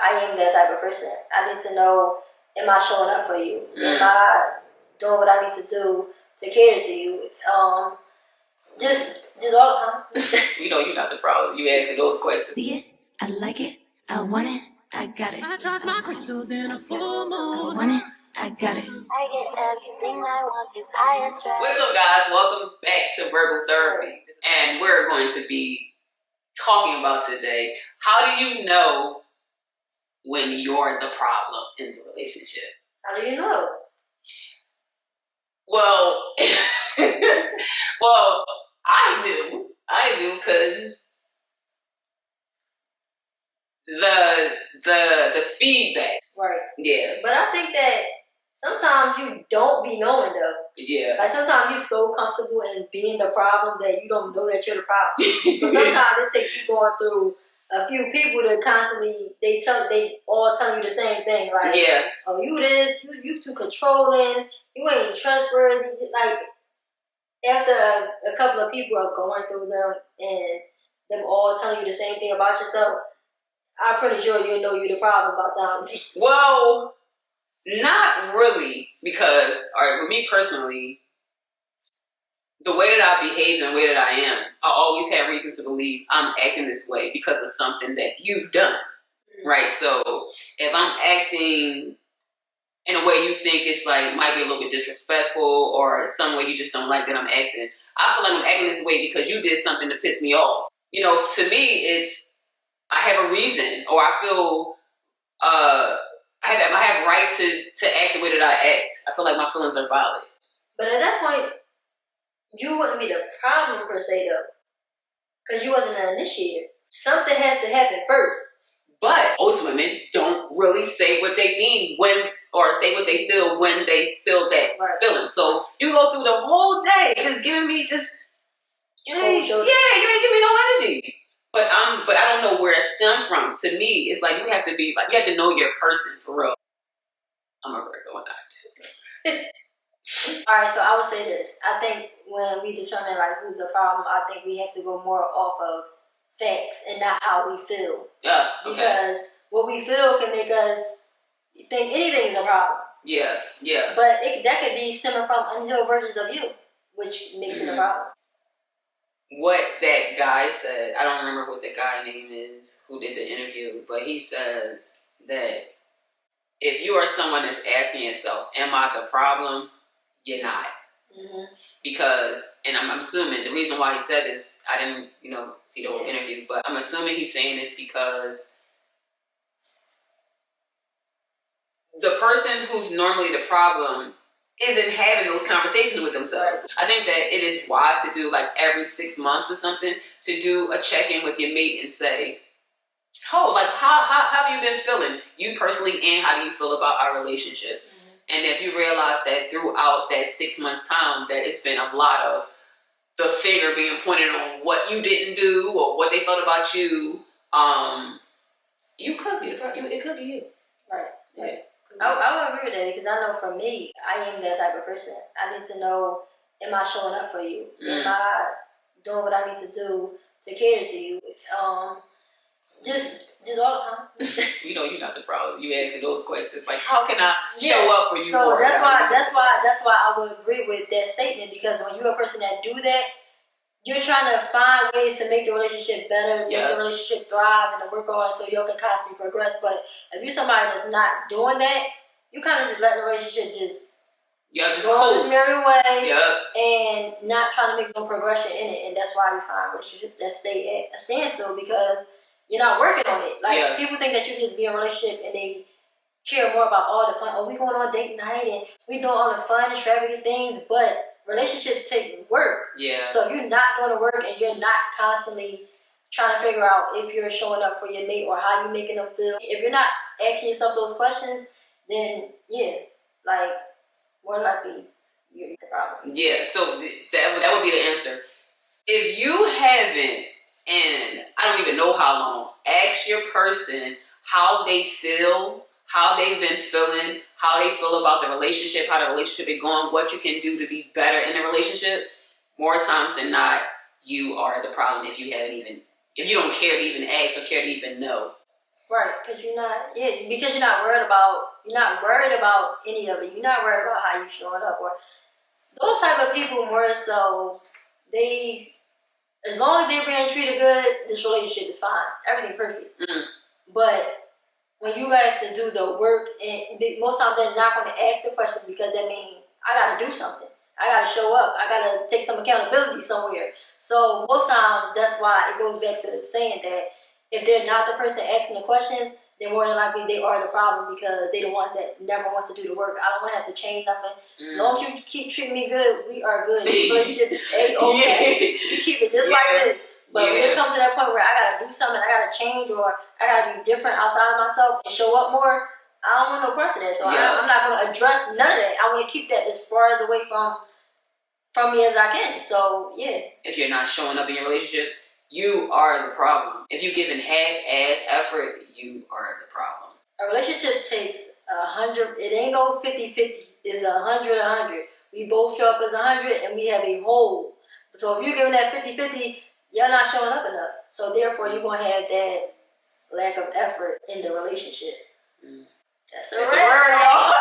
I am that type of person. I need to know, am I showing up for you? Am I doing what I need to do to cater to you? Just all the time. You know you're not the problem. You asking those questions. See it, I like it, I want it, I got it. I charge my crystals in a full moon. I want it, I got it. I get everything I want because I attract. What's up, guys? Welcome back to Verbal Therapy. And we're going to be talking about today, how do you know when you're the problem in the relationship? How do you know? Well, well, I knew because the feedback. Right. Yeah. But I think that sometimes you don't be knowing though. Yeah. Like sometimes you're so comfortable in being the problem that you don't know that you're the problem. So sometimes it takes you going through a few people to constantly they all telling you the same thing. Like, yeah. Oh, you this, you too controlling, you ain't trustworthy. Like after a couple of people are going through them and them all telling you the same thing about yourself, I'm pretty sure you'll know you're the problem about time. Well, not really, because, alright, with me personally, the way that I behave and the way that I am, I always have reason to believe I'm acting this way because of something that you've done, right? So if I'm acting in a way you think it's like, might be a little bit disrespectful or some way you just don't like that I'm acting, I feel like I'm acting this way because you did something to piss me off. You know, to me, it's, I have a reason, or I feel, I have right to act the way that I act. I feel like my feelings are valid. But at that point, you wouldn't be the problem per se though, because you wasn't an initiator. Something has to happen first. But most women don't really say what they mean or say what they feel when they feel that feeling. So you go through the whole day just giving me you ain't giving me no energy. But I don't know where it stemmed from. To me, it's like you have to know your person for real. I'm a Virgo one time. Alright, so I would say this. I think when we determine like who's the problem, I think we have to go more off of facts and not how we feel. Yeah. Okay. Because what we feel can make us think anything is a problem. Yeah. Yeah. But that could be stemming from unhealed versions of you, which makes it a problem. What that guy said, I don't remember what the guy name is who did the interview, but he says that if you are someone that's asking yourself, am I the problem? You're not. Mm-hmm. Because, and I'm assuming the reason why he said this, I didn't, see the whole interview, but I'm assuming he's saying this because the person who's normally the problem isn't having those conversations with themselves. I think that it is wise to do like every 6 months or something to do a check-in with your mate and say, how have you been feeling? You personally, and how do you feel about our relationship? Mm-hmm. And if you realize that throughout that 6 months time that it's been a lot of the finger being pointed on what you didn't do or what they felt about you, you could be the problem. It could be you. Right. Yeah. I would agree with that because I know for me, I am that type of person. I need to know, am I showing up for you? Am I doing what I need to do to cater to you? Just all the time. You know you're not the problem. You asking those questions like, how can I show up for you? So that's why I would agree with that statement, because when you're a person that do that, you're trying to find ways to make the relationship better, make the relationship thrive, and to work on so you can constantly progress. But if you're somebody that's not doing that, you kind of just let the relationship just go its merry way and not trying to make no progression in it. And that's why you find relationships that stay at a standstill, because you're not working on it. Like people think that you just be in a relationship and they care more about all the fun. Oh, we going on date night and we doing all the fun, extravagant things, but relationships take work. Yeah. So you're not going to work and you're not constantly trying to figure out if you're showing up for your mate or how you're making them feel. If you're not asking yourself those questions, then more likely you're the problem. Yeah. So that would be the answer. If you haven't, and I don't even know how long, ask your person how they feel, how they've been feeling, how they feel about the relationship, how the relationship is going, what you can do to be better in the relationship. More times than not, you are the problem if you don't care to even ask or care to even know. Right, because you're not worried about any of it. You're not worried about how you showing up or those type of people. More so, they as long as they're being treated good, this relationship is fine. Everything perfect. But when you have to do the work, and most times they're not going to ask the question because that means I got to do something. I got to show up. I got to take some accountability somewhere. So most times that's why it goes back to the saying that if they're not the person asking the questions, then more than likely they are the problem because they're the ones that never want to do the work. I don't want to have to change nothing. As long as you keep treating me good, we are good. This relationship is A-okay. You keep it just like this. But when it comes to that point where I gotta do something, I gotta change, or I gotta be different outside of myself and show up more, I don't want no parts of that. So I'm not gonna address none of that. I want to keep that as far as away from me as I can. So yeah. If you're not showing up in your relationship, you are the problem. If you're giving half-ass effort, you are the problem. A relationship takes 100. It ain't no 50-50. It's 100-100. We both show up as 100, and we have a whole. So if you're giving that 50-50. You're not showing up enough. So therefore, you're going to have that lack of effort in the relationship. That's a word, y'all.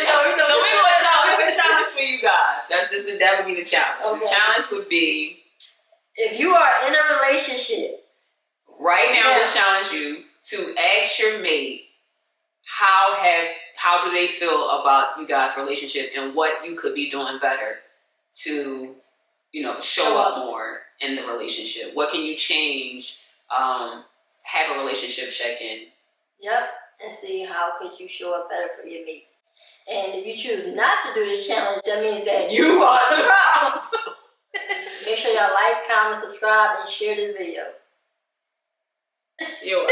So we're going to challenge for you guys. That would be the challenge. Okay. The challenge would be, if you are in a relationship, right now we challenge you to ask your mate how do they feel about you guys' relationship and what you could be doing better to show up more in the relationship. What can you change? Have a relationship check-in. Yep, and see how could you show up better for your mate. And if you choose not to do this challenge, that means that you are the problem. Make sure y'all like, comment, subscribe, and share this video. Yo,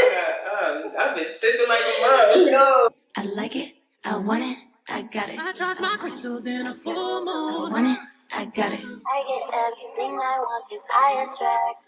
I've been sipping like a mug. Yo. I like it. I want it. I got it. I charge my crystals in a full moon. I want it. I got it. I get everything I want 'cause I attract.